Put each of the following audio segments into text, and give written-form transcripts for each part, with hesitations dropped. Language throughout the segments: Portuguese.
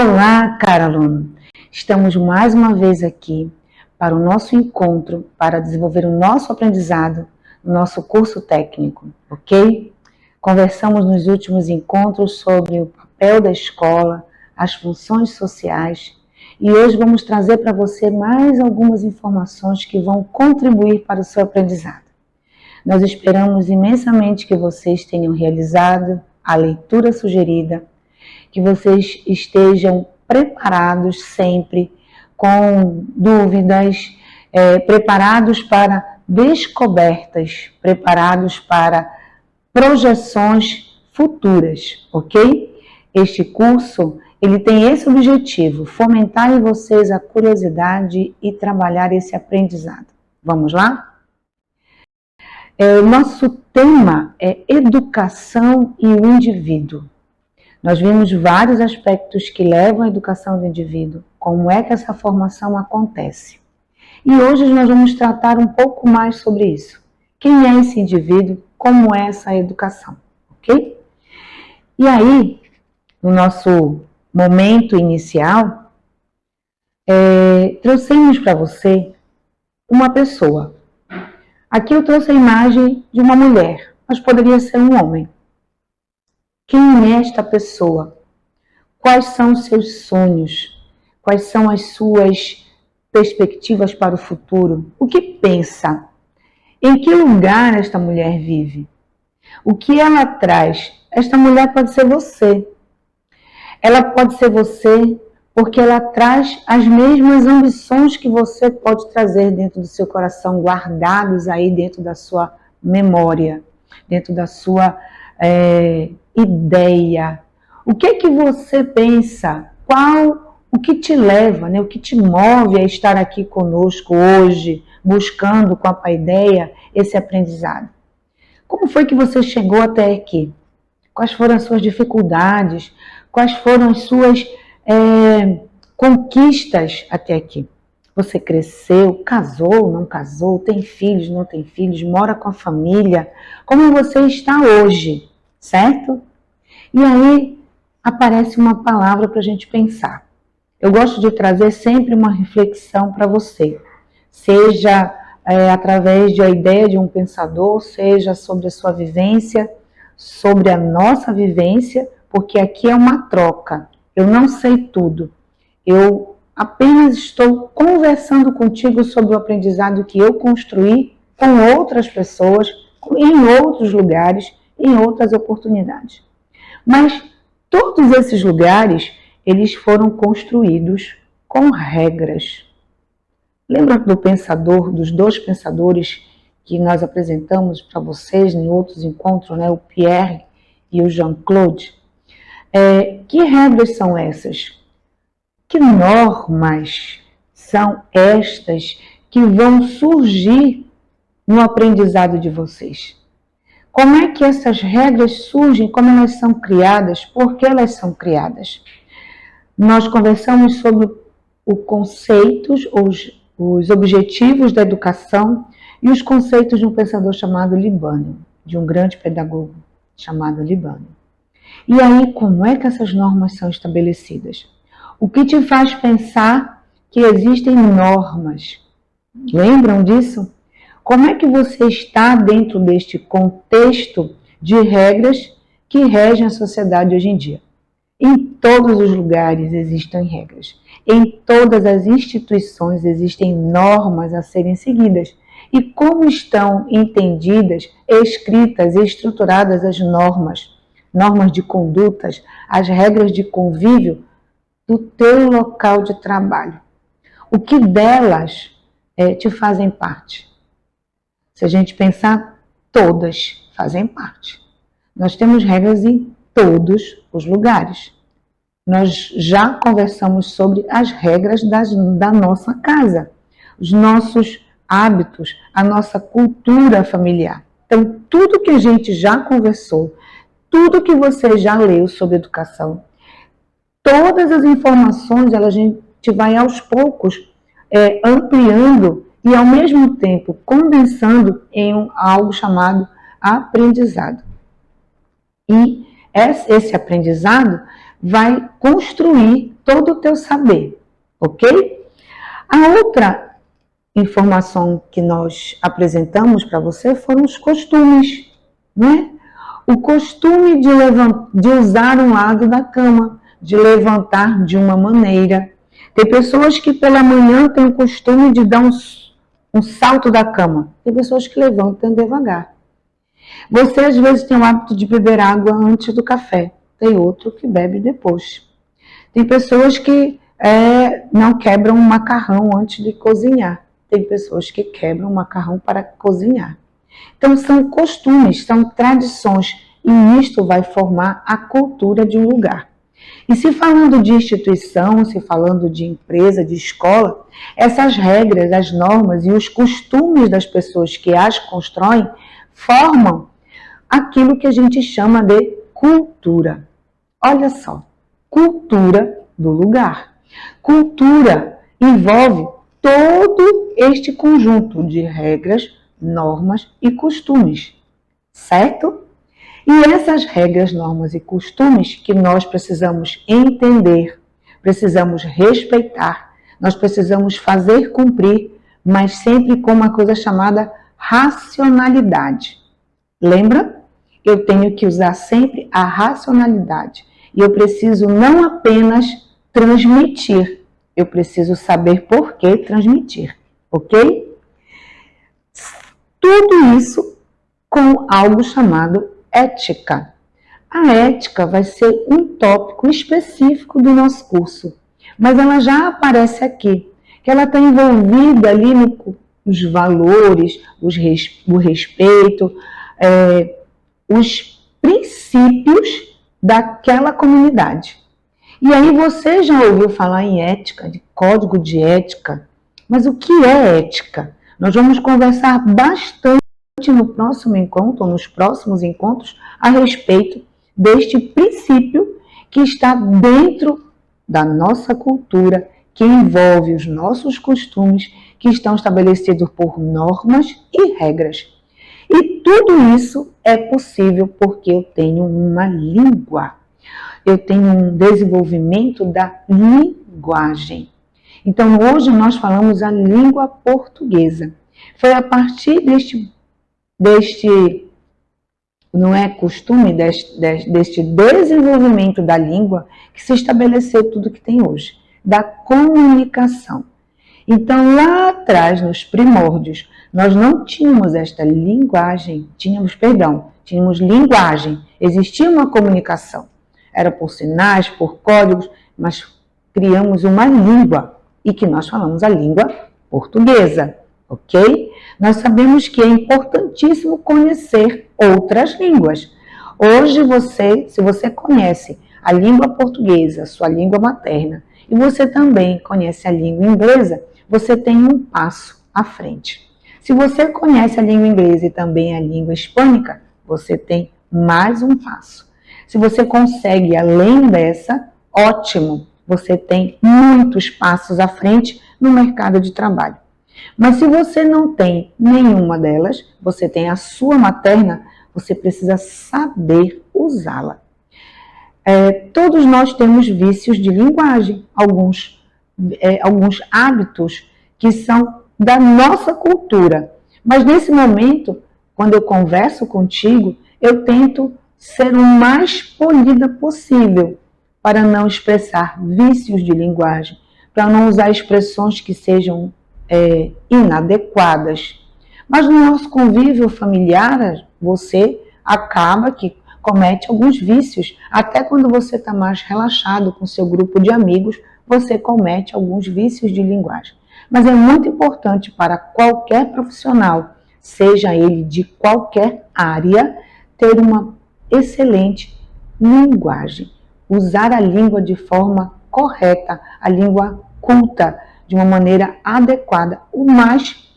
Olá, caro aluno! Estamos mais uma vez aqui para o nosso encontro, para desenvolver o nosso aprendizado, no nosso curso técnico, ok? Conversamos nos últimos encontros sobre o papel da escola, as funções sociais, e hoje vamos trazer para você mais algumas informações que vão contribuir para o seu aprendizado. Nós esperamos imensamente que vocês tenham realizado a leitura sugerida, que vocês estejam preparados sempre, com dúvidas, preparados para descobertas, preparados para projeções futuras, ok? Este curso, ele tem esse objetivo, fomentar em vocês a curiosidade e trabalhar esse aprendizado. Vamos lá? Nosso tema é educação e o indivíduo. Nós vimos vários aspectos que levam à educação do indivíduo, como é que essa formação acontece. E hoje nós vamos tratar um pouco mais sobre isso. Quem é esse indivíduo? Como é essa educação? Ok? E aí, no nosso momento inicial, trouxemos para você uma pessoa. Aqui eu trouxe a imagem de uma mulher, mas poderia ser um homem. Quem é esta pessoa? Quais são os seus sonhos? Quais são as suas perspectivas para o futuro? O que pensa? Em que lugar esta mulher vive? O que ela traz? Esta mulher pode ser você. Ela pode ser você porque ela traz as mesmas ambições que você pode trazer dentro do seu coração, guardados aí dentro da sua memória, dentro da sua ideia. O que é que você pensa? O que te leva, né? O que te move a estar aqui conosco hoje, buscando com a Paideia esse aprendizado? Como foi que você chegou até aqui? Quais foram as suas dificuldades? Quais foram as suas conquistas até aqui? Você cresceu, casou, não casou, tem filhos, não tem filhos, mora com a família? Como você está hoje, certo? E aí aparece uma palavra para a gente pensar. Eu gosto de trazer sempre uma reflexão para você, seja através da ideia de um pensador, seja sobre a sua vivência, sobre a nossa vivência, porque aqui é uma troca. Eu não sei tudo. Eu apenas estou conversando contigo sobre o aprendizado que eu construí com outras pessoas, em outros lugares, em outras oportunidades. Mas todos esses lugares, eles foram construídos com regras. Lembra do pensador, dos dois pensadores que nós apresentamos para vocês em outros encontros, né? O Pierre e o Jean-Claude? Que regras são essas? Que normas são estas que vão surgir no aprendizado de vocês? Como é que essas regras surgem? Como elas são criadas? Por que elas são criadas? Nós conversamos sobre os conceitos, os objetivos da educação e os conceitos de um pensador chamado Libânio, de um grande pedagogo chamado Libânio. E aí, como é que essas normas são estabelecidas? O que te faz pensar que existem normas? Lembram disso? Como é que você está dentro deste contexto de regras que regem a sociedade hoje em dia? Em todos os lugares existem regras. Em todas as instituições existem normas a serem seguidas. E como estão entendidas, escritas e estruturadas as normas de condutas, as regras de convívio do teu local de trabalho? O que delas te fazem parte? Se a gente pensar, todas fazem parte. Nós temos regras em todos os lugares. Nós já conversamos sobre as regras da nossa casa, os nossos hábitos, a nossa cultura familiar. Então, tudo que a gente já conversou, tudo que você já leu sobre educação, todas as informações, a gente vai aos poucos ampliando e ao mesmo tempo condensando em algo chamado aprendizado. E esse aprendizado vai construir todo o teu saber, ok? A outra informação que nós apresentamos para você foram os costumes, né? O costume de usar um lado da cama, de levantar de uma maneira. Tem pessoas que pela manhã têm o costume de dar um salto da cama. Tem pessoas que levantam devagar. Você às vezes tem o hábito de beber água antes do café. Tem outro que bebe depois. Tem pessoas que não quebram um macarrão antes de cozinhar. Tem pessoas que quebram o macarrão para cozinhar. Então, são costumes, são tradições, e isto vai formar a cultura de um lugar. E se falando de instituição, se falando de empresa, de escola, essas regras, as normas e os costumes das pessoas que as constroem formam aquilo que a gente chama de cultura. Olha só, cultura do lugar. Cultura envolve todo este conjunto de regras, normas e costumes, certo? E essas regras, normas e costumes que nós precisamos entender, precisamos respeitar, nós precisamos fazer cumprir, mas sempre com uma coisa chamada racionalidade. Lembra? Eu tenho que usar sempre a racionalidade. E eu preciso não apenas transmitir, eu preciso saber por que transmitir, ok? Tudo isso com algo chamado ética. A ética vai ser um tópico específico do nosso curso, mas ela já aparece aqui, que ela está envolvida ali nos valores, o respeito, os princípios daquela comunidade. E aí você já ouviu falar em ética, de código de ética, mas o que é ética? Nós vamos conversar bastante no próximo encontro, ou nos próximos encontros, a respeito deste princípio que está dentro da nossa cultura, que envolve os nossos costumes, que estão estabelecidos por normas e regras. E tudo isso é possível porque eu tenho uma língua. Eu tenho um desenvolvimento da linguagem. Então, hoje nós falamos a língua portuguesa. Foi a partir deste não é costume, deste desenvolvimento da língua que se estabeleceu tudo que tem hoje, da comunicação. Então, lá atrás, nos primórdios, nós não tínhamos esta linguagem, tínhamos linguagem, existia uma comunicação. Era por sinais, por códigos, mas criamos uma língua e que nós falamos a língua portuguesa, ok? Nós sabemos que é importantíssimo conhecer outras línguas. Hoje se você conhece a língua portuguesa, sua língua materna, e você também conhece a língua inglesa, você tem um passo à frente. Se você conhece a língua inglesa e também a língua hispânica, você tem mais um passo. Se você consegue além dessa, ótimo, você tem muitos passos à frente no mercado de trabalho. Mas se você não tem nenhuma delas, você tem a sua materna, você precisa saber usá-la. Todos nós temos vícios de linguagem, alguns hábitos que são da nossa cultura. Mas nesse momento, quando eu converso contigo, eu tento ser o mais polida possível para não expressar vícios de linguagem, para não usar expressões que sejam inadequadas. Mas no nosso convívio familiar, você acaba que comete alguns vícios. Até quando você está mais relaxado com seu grupo de amigos, você comete alguns vícios de linguagem. Mas é muito importante para qualquer profissional, seja ele de qualquer área, ter uma excelente linguagem. Usar a língua de forma correta, a língua culta, de uma maneira adequada, o mais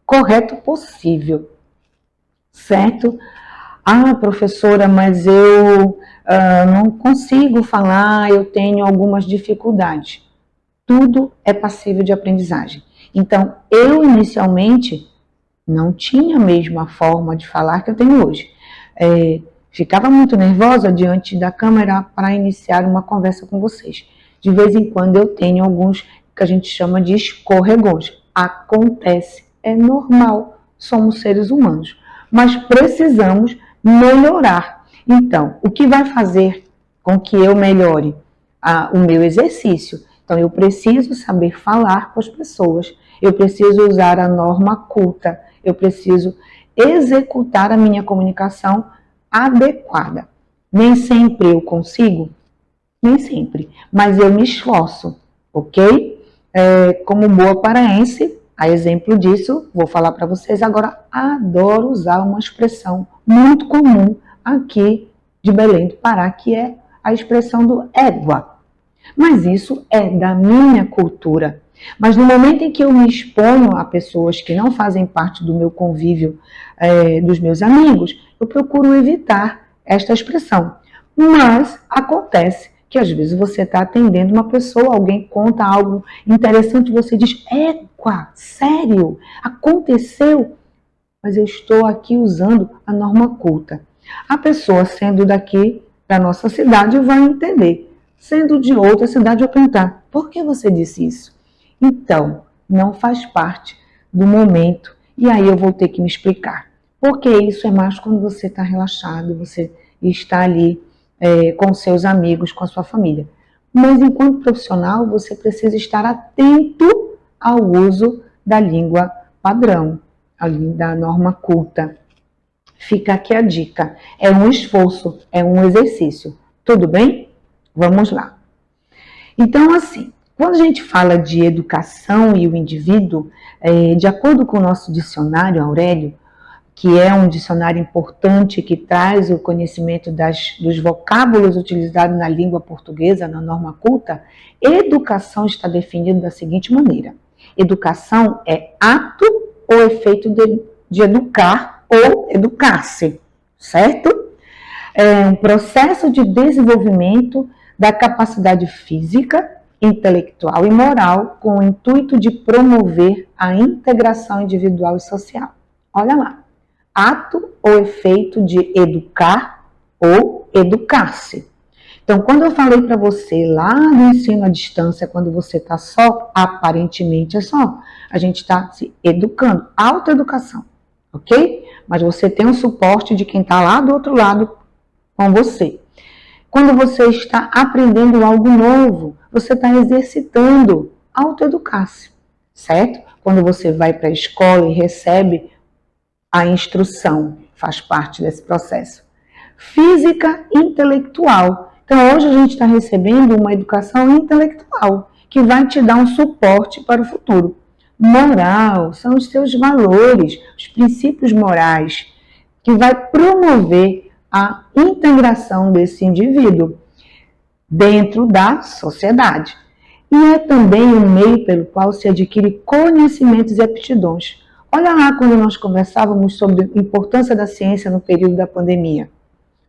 correto possível. Certo? Ah, professora, mas eu não consigo falar, eu tenho algumas dificuldades. Tudo é passível de aprendizagem. Então, eu inicialmente não tinha a mesma forma de falar que eu tenho hoje. ficava muito nervosa diante da câmera para iniciar uma conversa com vocês. De vez em quando eu tenho alguns que a gente chama de escorregões. Acontece, é normal, somos seres humanos, mas precisamos melhorar. Então, o que vai fazer com que eu melhore? O meu exercício. Então, eu preciso saber falar com as pessoas, eu preciso usar a norma culta, eu preciso executar a minha comunicação adequada. Nem sempre eu consigo, nem sempre, mas eu me esforço, ok? Como boa paraense, a exemplo disso, vou falar para vocês agora, adoro usar uma expressão muito comum aqui de Belém do Pará, que é a expressão do égua. Mas isso é da minha cultura. Mas no momento em que eu me exponho a pessoas que não fazem parte do meu convívio, dos meus amigos, eu procuro evitar esta expressão. Mas acontece que às vezes você está atendendo uma pessoa, alguém conta algo interessante, você diz, égua, sério, aconteceu? Mas eu estou aqui usando a norma culta. A pessoa sendo daqui da nossa cidade vai entender. Sendo de outra cidade, vai perguntar, por que você disse isso? Então, não faz parte do momento, e aí eu vou ter que me explicar. Porque isso é mais quando você está relaxado, você está ali com seus amigos, com a sua família. Mas enquanto profissional, você precisa estar atento ao uso da língua padrão, da norma culta. Fica aqui a dica. É um esforço, é um exercício. Tudo bem? Vamos lá. Então, assim, quando a gente fala de educação e o indivíduo, de acordo com o nosso dicionário, Aurélio, que é um dicionário importante que traz o conhecimento dos vocábulos utilizados na língua portuguesa, na norma culta, educação está definida da seguinte maneira. Educação é ato ou efeito de educar ou educar-se, certo? É um processo de desenvolvimento da capacidade física, intelectual e moral com o intuito de promover a integração individual e social. Olha lá. Ato ou efeito de educar ou educar-se. Então, quando eu falei para você lá no ensino à distância, quando você está só, aparentemente é só, a gente está se educando, autoeducação, ok? Mas você tem um suporte de quem está lá do outro lado com você. Quando você está aprendendo algo novo, você está exercitando autoeducar-se, certo? Quando você vai para a escola e recebe a instrução, faz parte desse processo. Física intelectual. Então, hoje a gente está recebendo uma educação intelectual, que vai te dar um suporte para o futuro. Moral, são os seus valores, os princípios morais, que vai promover a integração desse indivíduo dentro da sociedade. E é também um meio pelo qual se adquire conhecimentos e aptidões. Olha lá quando nós conversávamos sobre a importância da ciência no período da pandemia.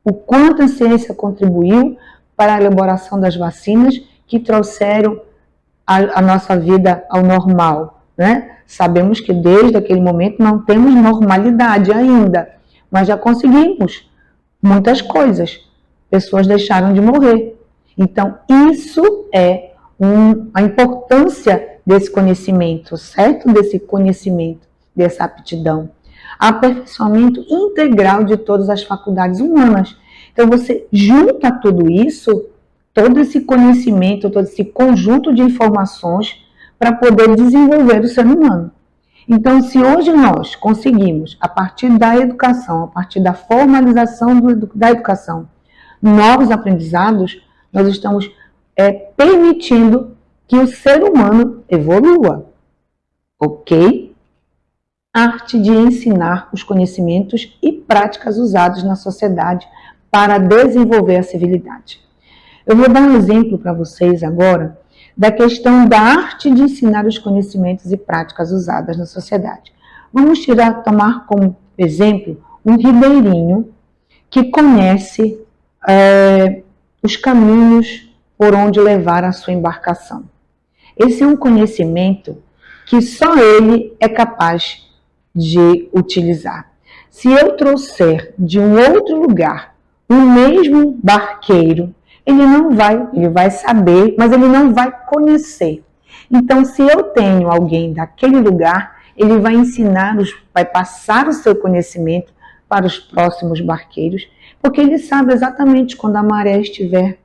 O quanto a ciência contribuiu para a elaboração das vacinas que trouxeram a nossa vida ao normal, né? Sabemos que desde aquele momento não temos normalidade ainda, mas já conseguimos muitas coisas. Pessoas deixaram de morrer. Então, isso é a importância desse conhecimento, certo? Desse conhecimento, dessa aptidão. Aperfeiçoamento integral de todas as faculdades humanas. Então, você junta tudo isso, todo esse conhecimento, todo esse conjunto de informações para poder desenvolver o ser humano. Então, se hoje nós conseguimos, a partir da educação, a partir da formalização da educação, novos aprendizados, nós estamos permitindo que o ser humano evolua, ok? Arte de ensinar os conhecimentos e práticas usados na sociedade para desenvolver a civilidade. Eu vou dar um exemplo para vocês agora da questão da arte de ensinar os conhecimentos e práticas usadas na sociedade. Vamos tomar como exemplo um ribeirinho que conhece os caminhos por onde levar a sua embarcação. Esse é um conhecimento que só ele é capaz de utilizar. Se eu trouxer de um outro lugar o mesmo barqueiro, ele vai saber, mas ele não vai conhecer. Então, se eu tenho alguém daquele lugar, ele vai ensinar, vai passar o seu conhecimento para os próximos barqueiros, porque ele sabe exatamente quando a maré estiver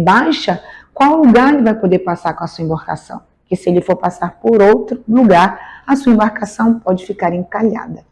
baixa, qual lugar ele vai poder passar com a sua embarcação. Porque se ele for passar por outro lugar, a sua embarcação pode ficar encalhada,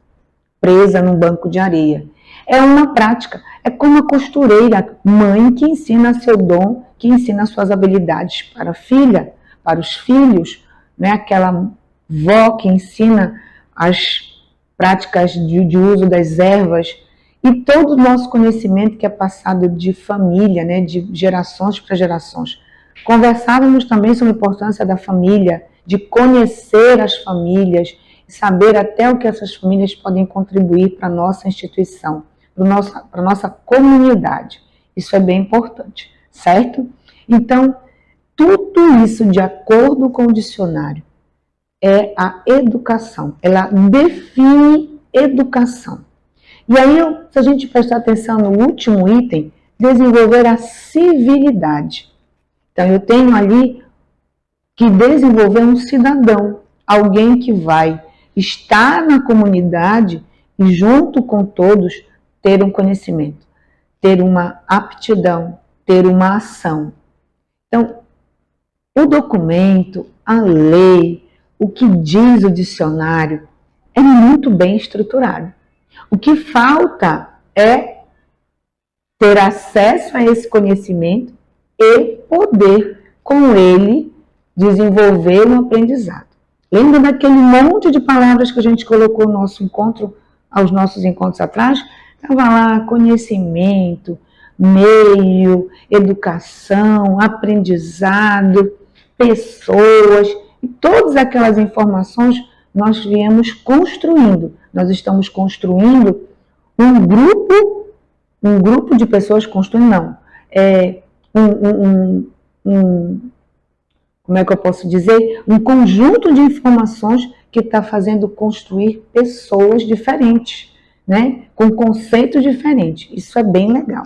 presa num banco de areia. É uma prática, é como a costureira, mãe que ensina seu dom, que ensina suas habilidades para a filha, para os filhos, né? Aquela vó que ensina as práticas de uso das ervas e todo o nosso conhecimento que é passado de família, né? De gerações para gerações. Conversávamos também sobre a importância da família, de conhecer as famílias, saber até o que essas famílias podem contribuir para a nossa instituição, para a nossa comunidade. Isso é bem importante, certo? Então, tudo isso, de acordo com o dicionário, é a educação. Ela define educação. E aí, se a gente prestar atenção no último item, desenvolver a civilidade. Então, eu tenho ali que desenvolver um cidadão, alguém que vai estar na comunidade e, junto com todos, ter um conhecimento, ter uma aptidão, ter uma ação. Então, o documento, a lei, o que diz o dicionário, é muito bem estruturado. O que falta é ter acesso a esse conhecimento e poder, com ele, desenvolver um aprendizado. Lembra daquele monte de palavras que a gente colocou no nosso encontro, aos nossos encontros atrás? Estava lá conhecimento, meio, educação, aprendizado, pessoas, e todas aquelas informações nós viemos construindo. Nós estamos construindo um grupo de pessoas construindo, não. Como é que eu posso dizer? Um conjunto de informações que está fazendo construir pessoas diferentes, né? Com conceitos diferentes. Isso é bem legal.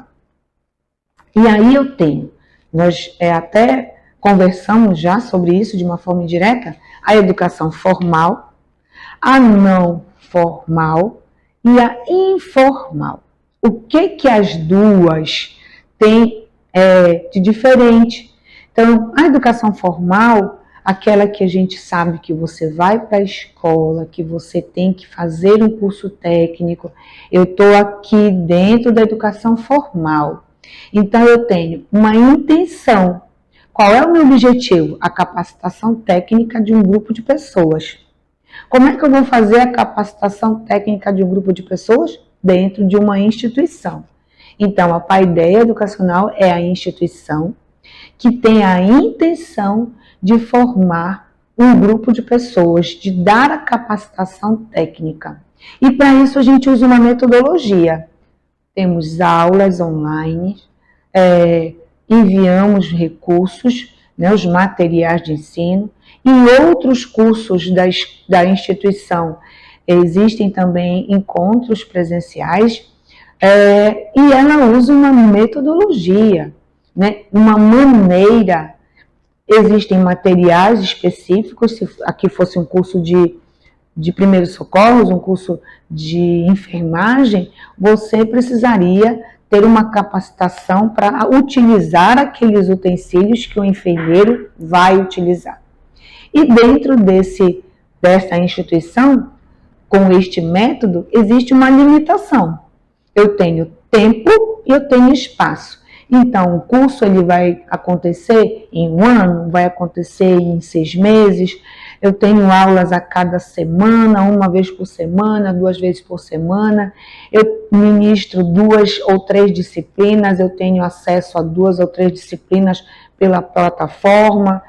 E aí eu tenho, nós até conversamos já sobre isso de uma forma indireta, a educação formal, a não formal e a informal. O que as duas têm de diferente? Então, a educação formal, aquela que a gente sabe que você vai para a escola, que você tem que fazer um curso técnico, eu estou aqui dentro da educação formal. Então, eu tenho uma intenção. Qual é o meu objetivo? A capacitação técnica de um grupo de pessoas. Como é que eu vou fazer a capacitação técnica de um grupo de pessoas? Dentro de uma instituição. Então, a paideia educacional é a instituição que tem a intenção de formar um grupo de pessoas, de dar a capacitação técnica. E para isso a gente usa uma metodologia. Temos aulas online, enviamos recursos, né, os materiais de ensino, e outros cursos da instituição. Existem também encontros presenciais, e ela usa uma metodologia, né, uma maneira. Existem materiais específicos, se aqui fosse um curso de primeiros socorros, um curso de enfermagem, você precisaria ter uma capacitação para utilizar aqueles utensílios que o enfermeiro vai utilizar. E dentro dessa instituição, com este método, existe uma limitação. Eu tenho tempo e eu tenho espaço. Então, o curso ele vai acontecer em 1 ano, vai acontecer em 6 meses. Eu tenho aulas a cada semana, 1 vez por semana, 2 vezes por semana. Eu ministro 2 ou 3 disciplinas, eu tenho acesso a 2 ou 3 disciplinas pela plataforma,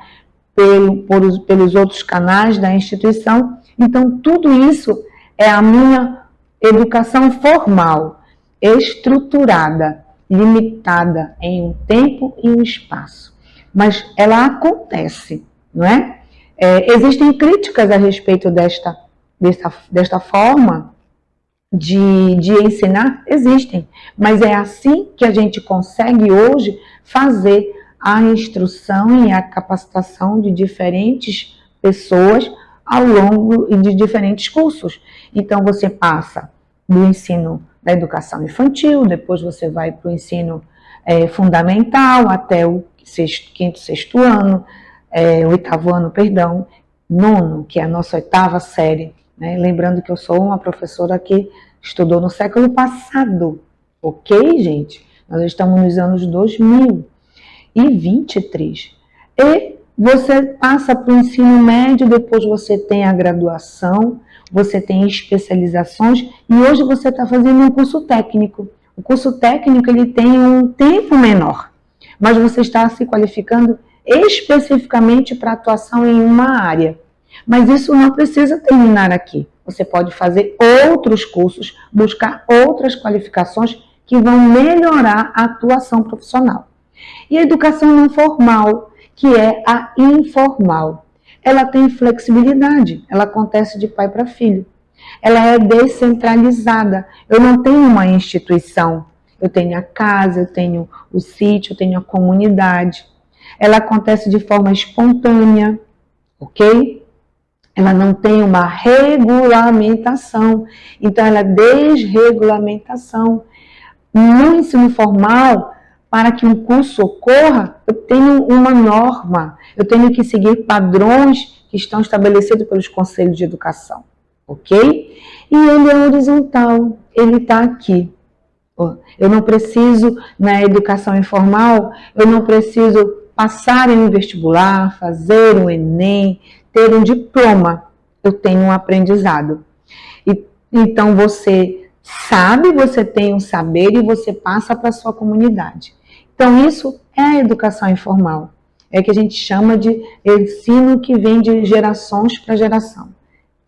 pelos outros canais da instituição. Então, tudo isso é a minha educação formal, estruturada, limitada em um tempo e um espaço. Mas ela acontece, não é? Existem críticas a respeito desta forma de ensinar? Existem, mas é assim que a gente consegue hoje fazer a instrução e a capacitação de diferentes pessoas ao longo de diferentes cursos. Então, você passa do ensino da educação infantil, depois você vai para o ensino fundamental até o quinto, sexto ano, oitavo ano, perdão, nono, que é a nossa oitava série, né? Lembrando que eu sou uma professora que estudou no século passado, ok, gente? Nós estamos nos anos 2023. E você passa para o ensino médio, depois você tem a graduação, você tem especializações e hoje você está fazendo um curso técnico. O curso técnico ele tem um tempo menor, mas você está se qualificando especificamente para atuação em uma área. Mas isso não precisa terminar aqui. Você pode fazer outros cursos, buscar outras qualificações que vão melhorar a atuação profissional. E a educação não formal, que é a informal. Ela tem flexibilidade, ela acontece de pai para filho. Ela é descentralizada. Eu não tenho uma instituição. Eu tenho a casa, eu tenho o sítio, eu tenho a comunidade. Ela acontece de forma espontânea, ok? Ela não tem uma regulamentação. Então, ela é desregulamentação. No ensino formal, para que um curso ocorra, eu tenho uma norma, eu tenho que seguir padrões que estão estabelecidos pelos conselhos de educação, ok? E ele é horizontal, ele está aqui. Eu não preciso, na educação informal, eu não preciso passar em um vestibular, fazer um Enem, ter um diploma. Eu tenho um aprendizado. Então, você sabe, você tem um saber e você passa para a sua comunidade. Então, isso é a educação informal. É que a gente chama de ensino que vem de gerações para geração.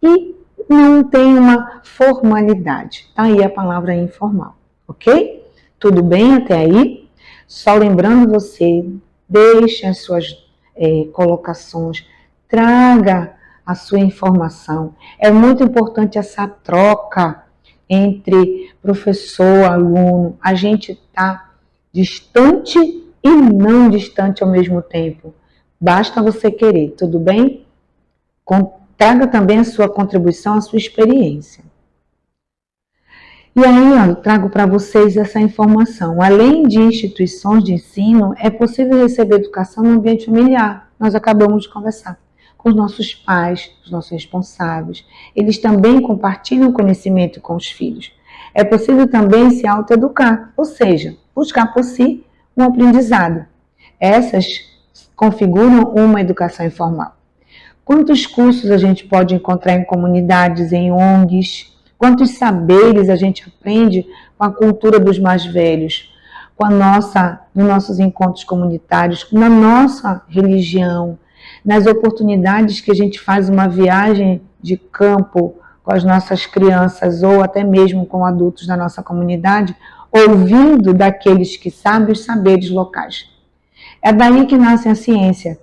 E não tem uma formalidade. Tá aí a palavra informal, ok? Tudo bem até aí? Só lembrando você, deixe as suas colocações, traga a sua informação. É muito importante essa troca entre professor, aluno. A gente está distante e não distante ao mesmo tempo. Basta você querer, tudo bem? Traga também a sua contribuição, a sua experiência. E aí, eu trago para vocês essa informação. Além de instituições de ensino, é possível receber educação no ambiente familiar. Nós acabamos de conversar com os nossos pais, os nossos responsáveis. Eles também compartilham conhecimento com os filhos. É possível também se autoeducar, ou seja, buscar por si um aprendizado. Essas configuram uma educação informal. Quantos cursos a gente pode encontrar em comunidades, em ONGs? Quantos saberes a gente aprende com a cultura dos mais velhos, nos nossos encontros comunitários, na nossa religião, nas oportunidades que a gente faz uma viagem de campo com as nossas crianças ou até mesmo com adultos da nossa comunidade, ouvindo daqueles que sabem os saberes locais. É daí que nasce a ciência.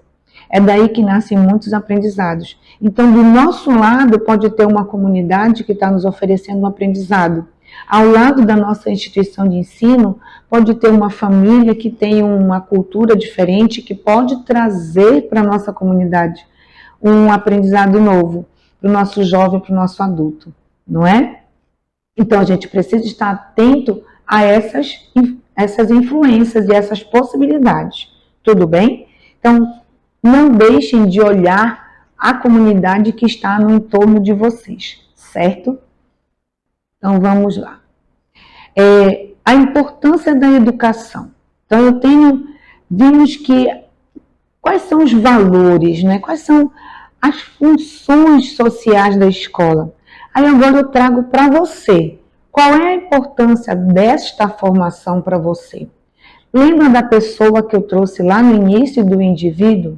É daí que nascem muitos aprendizados. Então, do nosso lado, pode ter uma comunidade que está nos oferecendo um aprendizado. Ao lado da nossa instituição de ensino, pode ter uma família que tem uma cultura diferente, que pode trazer para a nossa comunidade um aprendizado novo, para o nosso jovem, para o nosso adulto, não é? Então, a gente precisa estar atento a essas influências e essas possibilidades. Tudo bem? Então, não deixem de olhar a comunidade que está no entorno de vocês, certo? Então, vamos lá. A importância da educação. Então, vimos que quais são os valores, né? Quais são as funções sociais da escola. Aí agora eu trago para você. Qual é a importância desta formação para você? Lembra da pessoa que eu trouxe lá no início do indivíduo?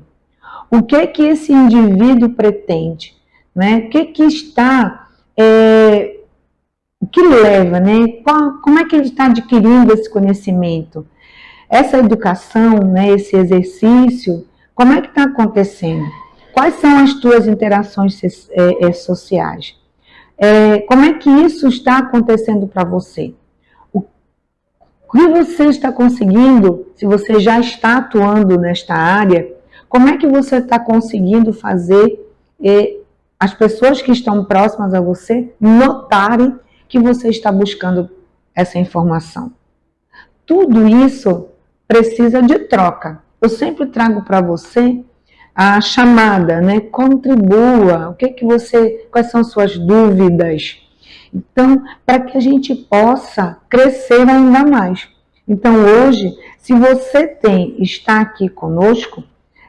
O que que esse indivíduo pretende? Né? O que está... o que leva, né? Como é que ele está adquirindo esse conhecimento? Essa educação, né, esse exercício, como é que está acontecendo? Quais são as tuas interações sociais? Como é que isso está acontecendo para você? O que você está conseguindo, se você já está atuando nesta área, como é que você está conseguindo fazer as pessoas que estão próximas a você notarem que você está buscando essa informação? Tudo isso precisa de troca. Eu sempre trago para você a chamada, né? Contribua. Quais são suas dúvidas? Então, para que a gente possa crescer ainda mais. Então, hoje, se você está aqui conosco,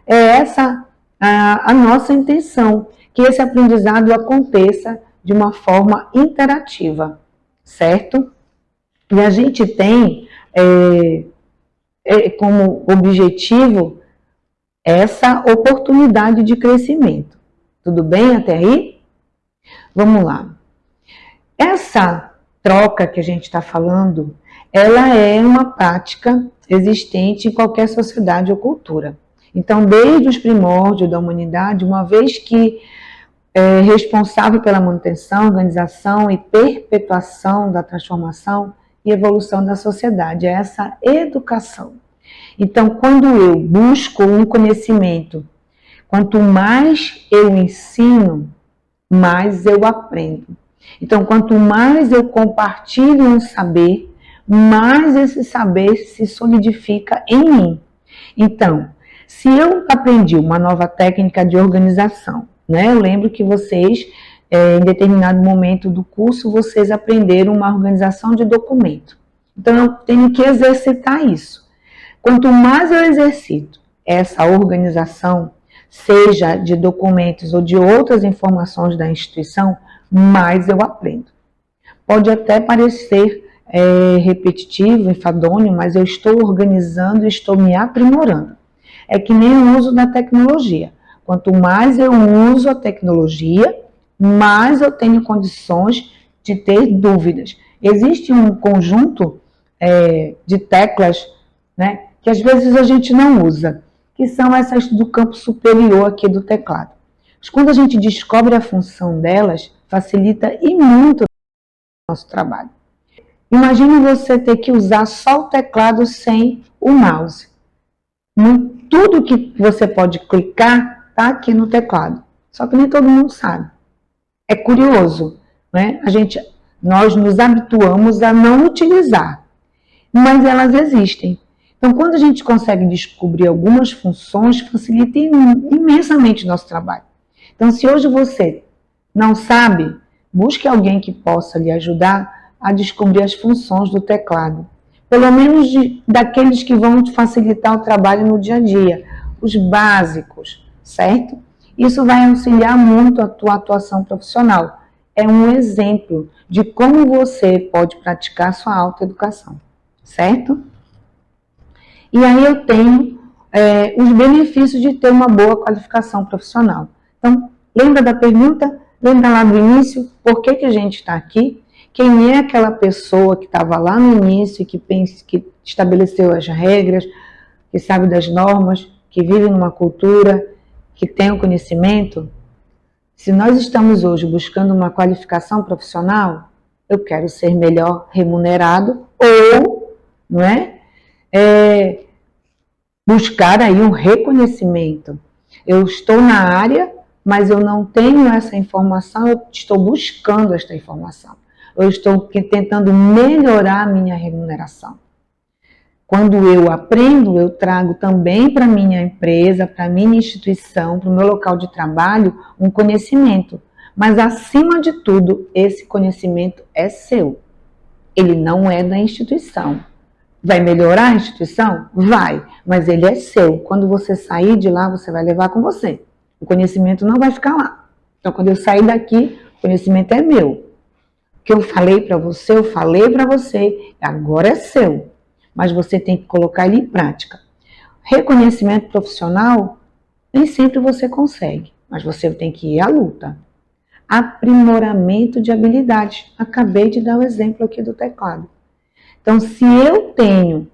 é essa a nossa intenção, que esse aprendizado aconteça de uma forma interativa, certo? E a gente tem como objetivo essa oportunidade de crescimento. Tudo bem até aí? Vamos lá. Essa troca que a gente está falando, ela é uma prática existente em qualquer sociedade ou cultura. Então, desde os primórdios da humanidade, uma vez que é responsável pela manutenção, organização e perpetuação da transformação e evolução da sociedade, é essa educação. Então, quando eu busco um conhecimento, quanto mais eu ensino, mais eu aprendo. Então, quanto mais eu compartilho um saber, mais esse saber se solidifica em mim. Então, se eu aprendi uma nova técnica de organização, né? Eu lembro que vocês, em determinado momento do curso, vocês aprenderam uma organização de documento. Então, eu tenho que exercitar isso. Quanto mais eu exercito essa organização, seja de documentos ou de outras informações da instituição, mais eu aprendo. Pode até parecer repetitivo, enfadonho, mas eu estou organizando e estou me aprimorando. É que nem o uso da tecnologia. Quanto mais eu uso a tecnologia, mais eu tenho condições de ter dúvidas. Existe um conjunto de teclas, né, que às vezes a gente não usa, que são essas do campo superior aqui do teclado. Mas quando a gente descobre a função delas, facilita e muito o nosso trabalho. Imagine você ter que usar só o teclado sem o mouse. Tudo que você pode clicar está aqui no teclado. Só que nem todo mundo sabe. É curioso, né? Nós nos habituamos a não utilizar, mas elas existem. Então, quando a gente consegue descobrir algumas funções, facilita imensamente o nosso trabalho. Então, se hoje você não sabe, busque alguém que possa lhe ajudar a descobrir as funções do teclado. Pelo menos daqueles que vão te facilitar o trabalho no dia a dia, os básicos, certo? Isso vai auxiliar muito a tua atuação profissional. É um exemplo de como você pode praticar sua autoeducação, certo? E aí eu tenho os benefícios de ter uma boa qualificação profissional. Então, lembra da pergunta? Lembra lá do início? Por que a gente está aqui? Quem é aquela pessoa que estava lá no início e que estabeleceu as regras, que sabe das normas, que vive numa cultura, que tem o conhecimento? Se nós estamos hoje buscando uma qualificação profissional, eu quero ser melhor remunerado ou, não é? Buscar aí um reconhecimento. Eu estou na área, mas eu não tenho essa informação, eu estou buscando esta informação. Eu estou tentando melhorar a minha remuneração. Quando eu aprendo, eu trago também para a minha empresa, para a minha instituição, para o meu local de trabalho, um conhecimento. Mas, acima de tudo, esse conhecimento é seu. Ele não é da instituição. Vai melhorar a instituição? Vai, mas ele é seu. Quando você sair de lá, você vai levar com você. O conhecimento não vai ficar lá. Então, quando eu sair daqui, o conhecimento é meu. O que eu falei para você, agora é seu. Mas você tem que colocar ele em prática. Reconhecimento profissional, nem sempre você consegue, mas você tem que ir à luta. Aprimoramento de habilidades. Acabei de dar o exemplo aqui do teclado. Então, se eu tenho,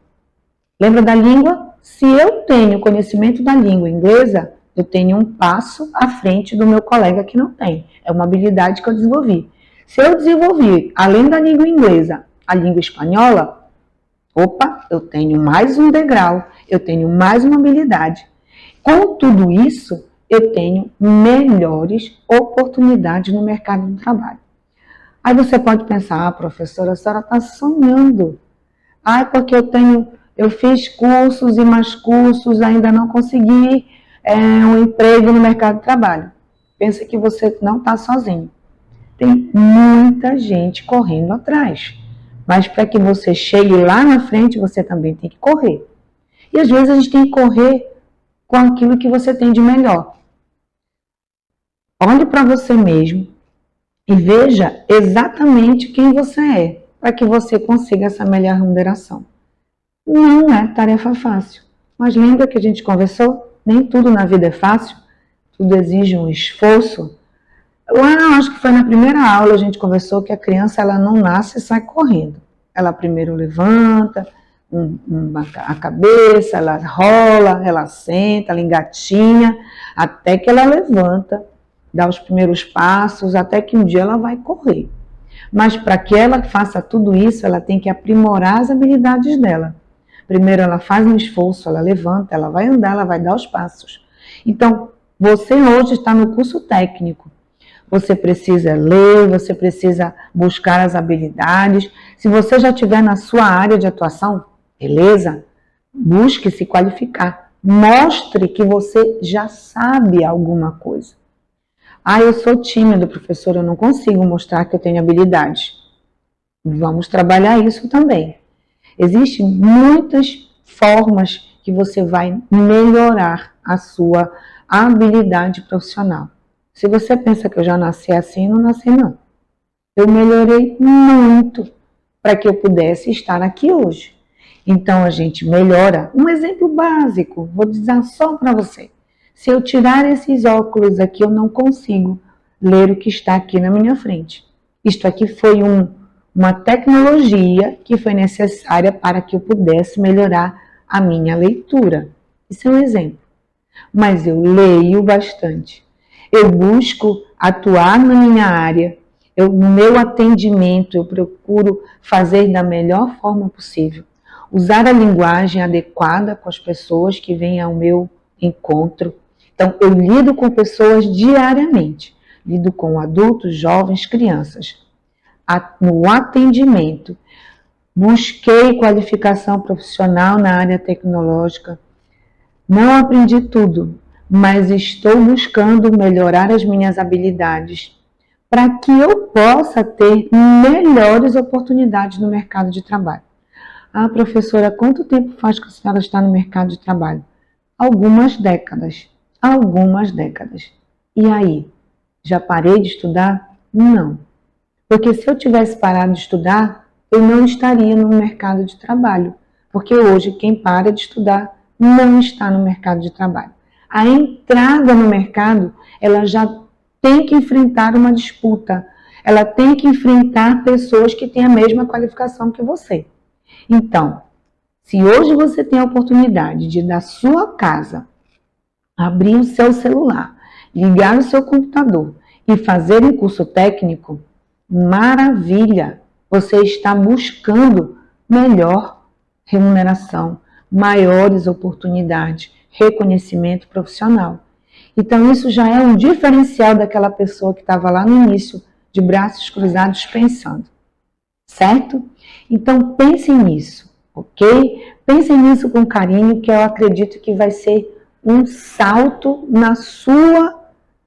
lembra da língua? Se eu tenho conhecimento da língua inglesa, eu tenho um passo à frente do meu colega que não tem. É uma habilidade que eu desenvolvi. Se eu desenvolvi, além da língua inglesa, a língua espanhola, opa, eu tenho mais um degrau, eu tenho mais uma habilidade. Com tudo isso, eu tenho melhores oportunidades no mercado de trabalho. Aí você pode pensar, professora, a senhora está sonhando. Porque eu fiz cursos e mais cursos, ainda não consegui um emprego no mercado de trabalho. Pensa que você não está sozinho. Tem muita gente correndo atrás. Mas para que você chegue lá na frente, você também tem que correr. E às vezes a gente tem que correr com aquilo que você tem de melhor. Olhe para você mesmo e veja exatamente quem você é, para que você consiga essa melhor remuneração. Não é tarefa fácil, mas lembra que a gente conversou? Nem tudo na vida é fácil, tudo exige um esforço. Acho que foi na primeira aula a gente conversou que a criança ela não nasce e sai correndo. Ela primeiro levanta a cabeça, ela rola, ela senta, ela engatinha, até que ela levanta, dá os primeiros passos, até que um dia ela vai correr. Mas para que ela faça tudo isso, ela tem que aprimorar as habilidades dela. Primeiro ela faz um esforço, ela levanta, ela vai andar, ela vai dar os passos. Então, você hoje está no curso técnico. Você precisa ler, você precisa buscar as habilidades. Se você já estiver na sua área de atuação, beleza? Busque se qualificar. Mostre que você já sabe alguma coisa. Eu sou tímido, professor, eu não consigo mostrar que eu tenho habilidade. Vamos trabalhar isso também. Existem muitas formas que você vai melhorar a sua habilidade profissional. Se você pensa que eu já nasci assim, não nasci não. Eu melhorei muito para que eu pudesse estar aqui hoje. Então a gente melhora. Um exemplo básico, vou dizer só para você. Se eu tirar esses óculos aqui, eu não consigo ler o que está aqui na minha frente. Isto aqui foi uma tecnologia que foi necessária para que eu pudesse melhorar a minha leitura. Isso é um exemplo. Mas eu leio bastante. Eu busco atuar na minha área. No meu atendimento, eu procuro fazer da melhor forma possível. Usar a linguagem adequada com as pessoas que vêm ao meu encontro. Então, eu lido com pessoas diariamente. Lido com adultos, jovens, crianças. No atendimento, busquei qualificação profissional na área tecnológica. Não aprendi tudo, mas estou buscando melhorar as minhas habilidades para que eu possa ter melhores oportunidades no mercado de trabalho. Professora, quanto tempo faz que a senhora está no mercado de trabalho? Algumas décadas. E aí? Já parei de estudar? Não. Porque se eu tivesse parado de estudar, eu não estaria no mercado de trabalho. Porque hoje quem para de estudar não está no mercado de trabalho. A entrada no mercado, ela já tem que enfrentar uma disputa. Ela tem que enfrentar pessoas que têm a mesma qualificação que você. Então, se hoje você tem a oportunidade de, da sua casa, abrir o seu celular, ligar o seu computador e fazer um curso técnico, maravilha! Você está buscando melhor remuneração, maiores oportunidades, reconhecimento profissional. Então, isso já é um diferencial daquela pessoa que estava lá no início, de braços cruzados, pensando. Certo? Então, pensem nisso, ok? Pensem nisso com carinho, que eu acredito que vai ser um salto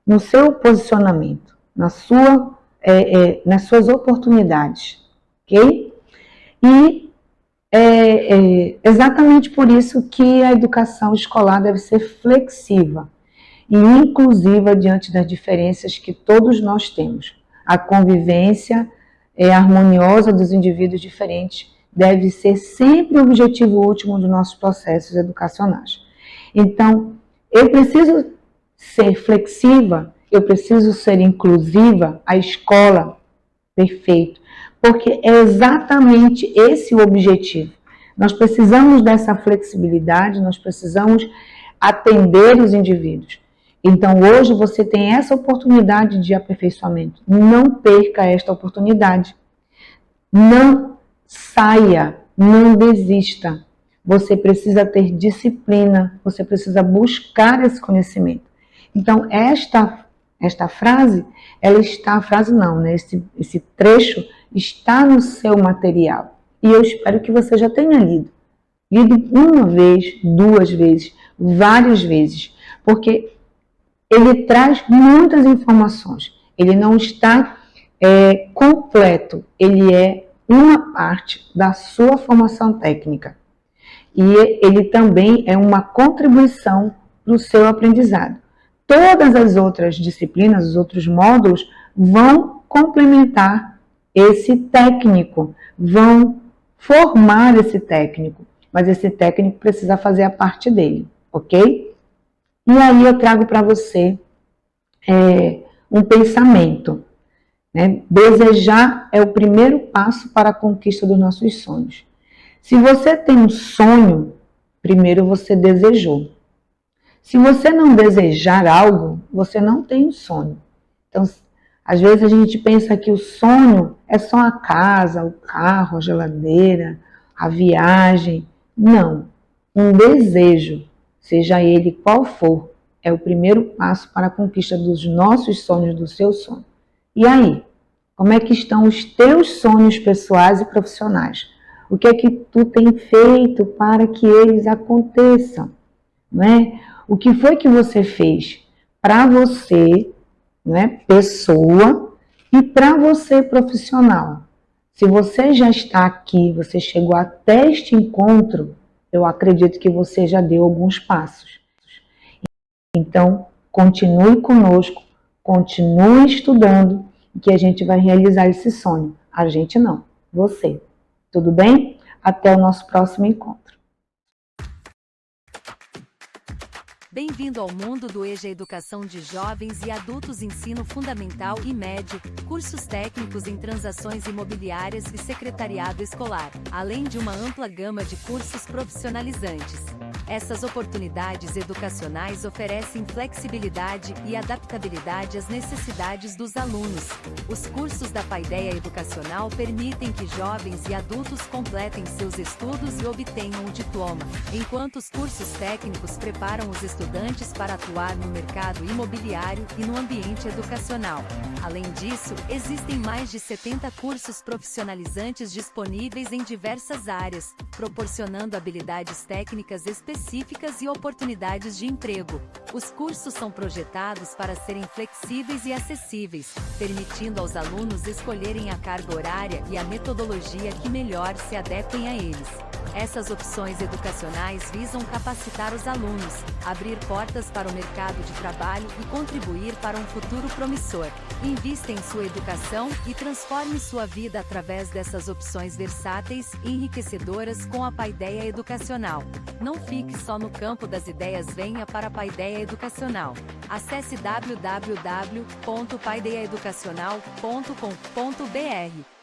no seu posicionamento, nas suas oportunidades, ok? E exatamente por isso que a educação escolar deve ser flexível e inclusiva diante das diferenças que todos nós temos. A convivência harmoniosa dos indivíduos diferentes deve ser sempre o objetivo último dos nossos processos educacionais. Então, eu preciso ser flexível, eu preciso ser inclusiva, a escola, perfeito, porque é exatamente esse o objetivo. Nós precisamos dessa flexibilidade, nós precisamos atender os indivíduos. Então, hoje você tem essa oportunidade de aperfeiçoamento. Não perca esta oportunidade. Não saia, não desista. Você precisa ter disciplina, você precisa buscar esse conhecimento. Então, esta frase, ela está, frase não, né? Esse trecho está no seu material. E eu espero que você já tenha lido. Lido uma vez, duas vezes, várias vezes, porque ele traz muitas informações. Ele não está completo, ele é uma parte da sua formação técnica. E ele também é uma contribuição para o seu aprendizado. Todas as outras disciplinas, os outros módulos, vão complementar esse técnico, vão formar esse técnico, mas esse técnico precisa fazer a parte dele, ok? E aí eu trago para você um pensamento. Né? Desejar é o primeiro passo para a conquista dos nossos sonhos. Se você tem um sonho, primeiro você desejou. Se você não desejar algo, você não tem um sonho. Então, às vezes a gente pensa que o sonho é só a casa, o carro, a geladeira, a viagem. Não. Um desejo, seja ele qual for, é o primeiro passo para a conquista dos nossos sonhos, do seu sonho. E aí? Como é que estão os teus sonhos pessoais e profissionais? O que é que tu tem feito para que eles aconteçam? Né? O que foi que você fez para você, né, pessoa, e para você, profissional? Se você já está aqui, você chegou até este encontro, eu acredito que você já deu alguns passos. Então, continue conosco, continue estudando, que a gente vai realizar esse sonho. A gente não, você. Tudo bem? Até o nosso próximo encontro. Bem-vindo ao mundo do EJA Educação de Jovens e Adultos Ensino Fundamental e Médio, cursos técnicos em transações imobiliárias e secretariado escolar, além de uma ampla gama de cursos profissionalizantes. Essas oportunidades educacionais oferecem flexibilidade e adaptabilidade às necessidades dos alunos. Os cursos da Paideia Educacional permitem que jovens e adultos completem seus estudos e obtenham o diploma, enquanto os cursos técnicos preparam os estudantes para atuar no mercado imobiliário e no ambiente educacional. Além disso, existem mais de 70 cursos profissionalizantes disponíveis em diversas áreas, proporcionando habilidades técnicas específicas e oportunidades de emprego. Os cursos são projetados para serem flexíveis e acessíveis, permitindo aos alunos escolherem a carga horária e a metodologia que melhor se adequem a eles. Essas opções educacionais visam capacitar os alunos, abrir portas para o mercado de trabalho e contribuir para um futuro promissor. Invista em sua educação e transforme sua vida através dessas opções versáteis e enriquecedoras com a Paideia Educacional. Não fique só no campo das ideias, venha para a Paideia Educacional. Acesse www.paideiaeducacional.com.br.